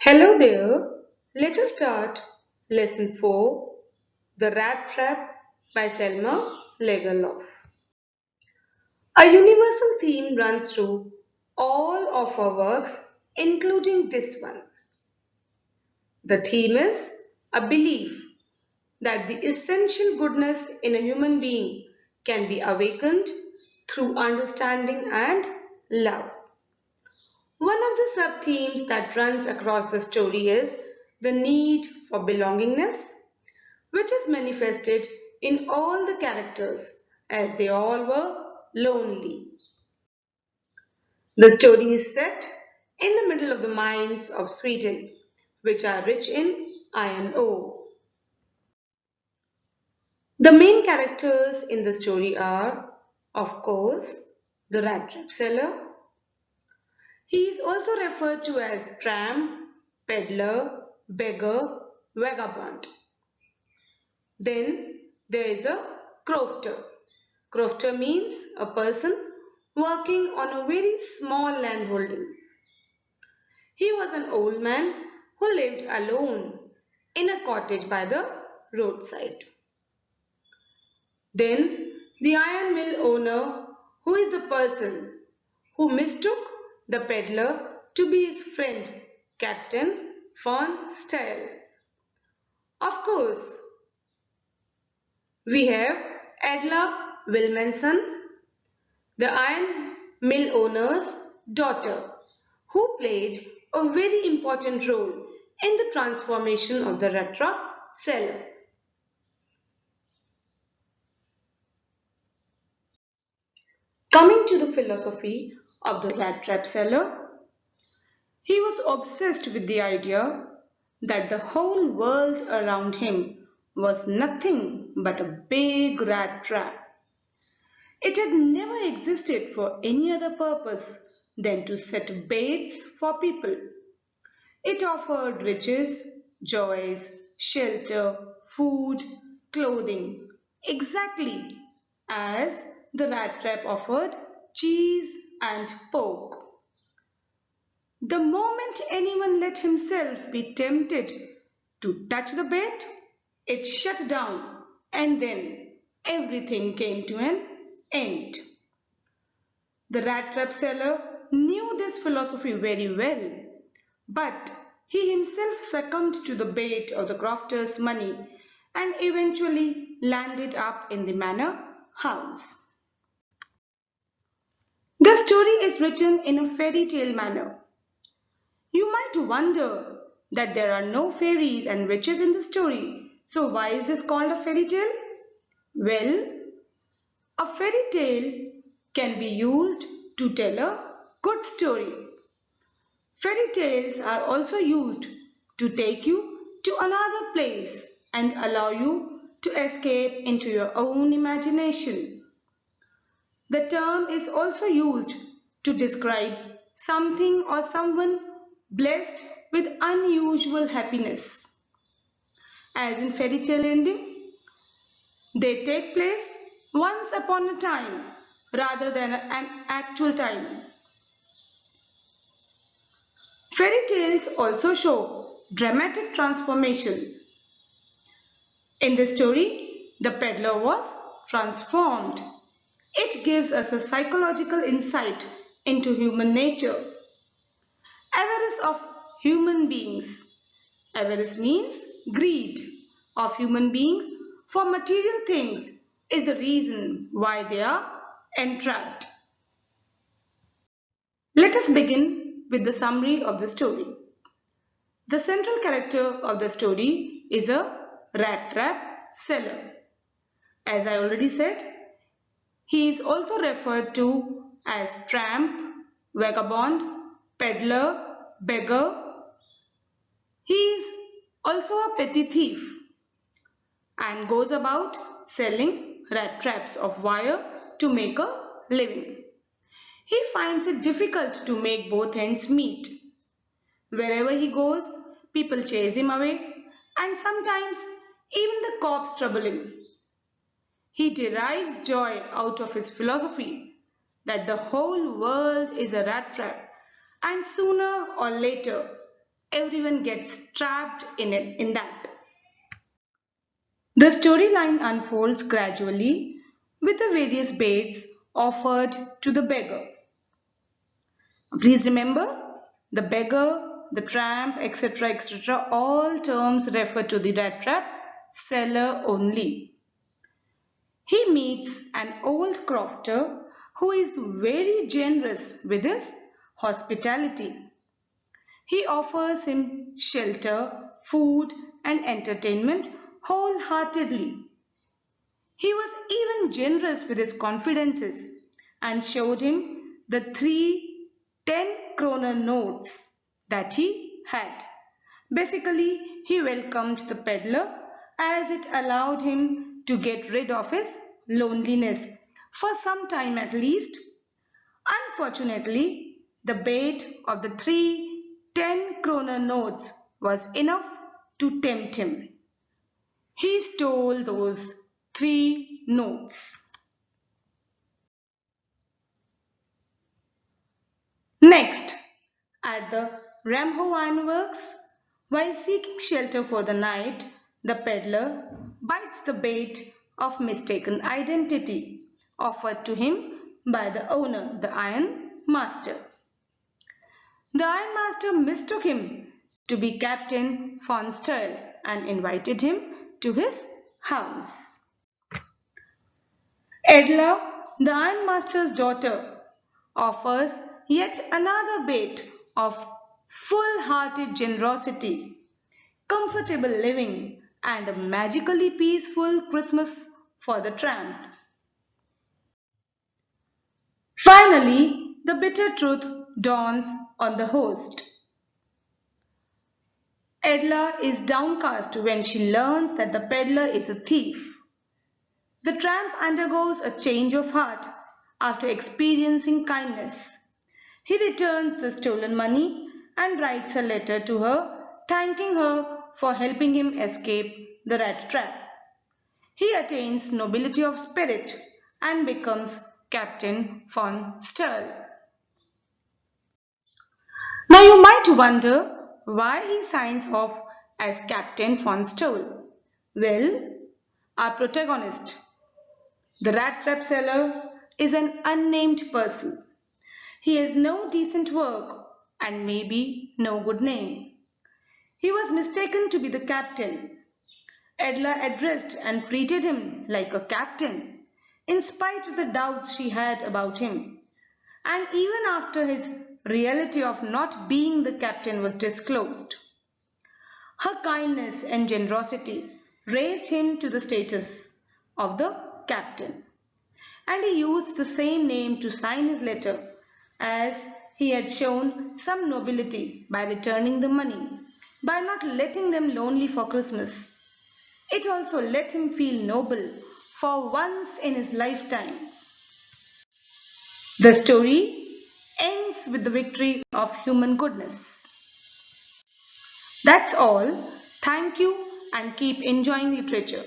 Hello there. Let us start lesson 4, The Rat Trap by Selma Lagerlof. A universal theme runs through all of our works, including this one. The theme is a belief that the essential goodness in a human being can be awakened through understanding and love. One of the sub-themes that runs across the story is the need for belongingness, which is manifested in all the characters as they all were lonely. The story is set in the middle of the mines of Sweden, which are rich in iron ore. The main characters in the story are, of course, the rat trap seller. He is also referred to as tramp, peddler, beggar, vagabond. Then there is a crofter. Crofter means a person working on a very small landholding. He was an old man who lived alone in a cottage by the roadside. Then the iron mill owner, who is the person who mistook the peddler to be his friend, Captain von Style. Of course, we have Adela Wilmanson, the iron mill owner's daughter, who played a very important role in the transformation of the rat trap seller. Coming to the philosophy of the rat trap seller, he was obsessed with the idea that the whole world around him was nothing but a big rat trap. It had never existed for any other purpose than to set baits for people. It offered riches, joys, shelter, food, clothing, exactly as the rat trap offered cheese and pork. The moment anyone let himself be tempted to touch the bait, it shut down and then everything came to an end. The rat trap seller knew this philosophy very well, but he himself succumbed to the bait of the crofter's money and eventually landed up in the manor house. The story is written in a fairy tale manner. You might wonder that there are no fairies and witches in the story, so why is this called a fairy tale? Well, a fairy tale can be used to tell a good story. Fairy tales are also used to take you to another place and allow you to escape into your own imagination. The term is also used to describe something or someone blessed with unusual happiness. As in fairy tale ending, they take place once upon a time rather than an actual time. Fairy tales also show dramatic transformation. In this story, the peddler was transformed. It gives us a psychological insight into human nature. Avarice of human beings. Avarice means greed of human beings for material things is the reason why they are entrapped. Let us begin with the summary of the story. The central character of the story is a rat trap seller. As I already said, he is also referred to as tramp, vagabond, peddler, beggar. He is also a petty thief and goes about selling rat traps of wire to make a living. He finds it difficult to make both ends meet. Wherever he goes, people chase him away and sometimes even the cops trouble him. He derives joy out of his philosophy that the whole world is a rat trap and sooner or later everyone gets trapped in that. The storyline unfolds gradually with the various baits offered to the beggar. Please remember, the beggar, the tramp, etc., all terms refer to the rat trap seller only. He meets an old crofter who is very generous with his hospitality. He offers him shelter, food, and entertainment wholeheartedly. He was even generous with his confidences and showed him the three 10 kroner notes that he had. Basically, he welcomed the peddler as it allowed him to get rid of his loneliness for some time at least. Unfortunately, the bait of the three 10 kroner notes was enough to tempt him. He stole those three notes. Next, at the Ramho Ironworks, while seeking shelter for the night, the peddler bites the bait of mistaken identity offered to him by the owner, the iron master. The iron master mistook him to be Captain von Sturl and invited him to his house. Edla, the ironmaster's daughter, offers yet another bait of full-hearted generosity, comfortable living, and a magically peaceful Christmas for the tramp. Finally, the bitter truth dawns on the host. Edla is downcast when she learns that the peddler is a thief. The tramp undergoes a change of heart after experiencing kindness. He returns the stolen money and writes a letter to her thanking her for helping him escape the rat trap. He attains nobility of spirit and becomes Captain von Sturl. Now you might wonder why he signs off as Captain von Sturl. Well, our protagonist, the rat trap seller, is an unnamed person. He has no decent work and maybe no good name. He was mistaken to be the captain. Edla addressed and treated him like a captain, in spite of the doubts she had about him. And even after his reality of not being the captain was disclosed, her kindness and generosity raised him to the status of the captain. And he used the same name to sign his letter, as he had shown some nobility by returning the money, by not letting them lonely for Christmas. It also let him feel noble for once in his lifetime. The story ends with the victory of human goodness. That's all. Thank you and keep enjoying literature.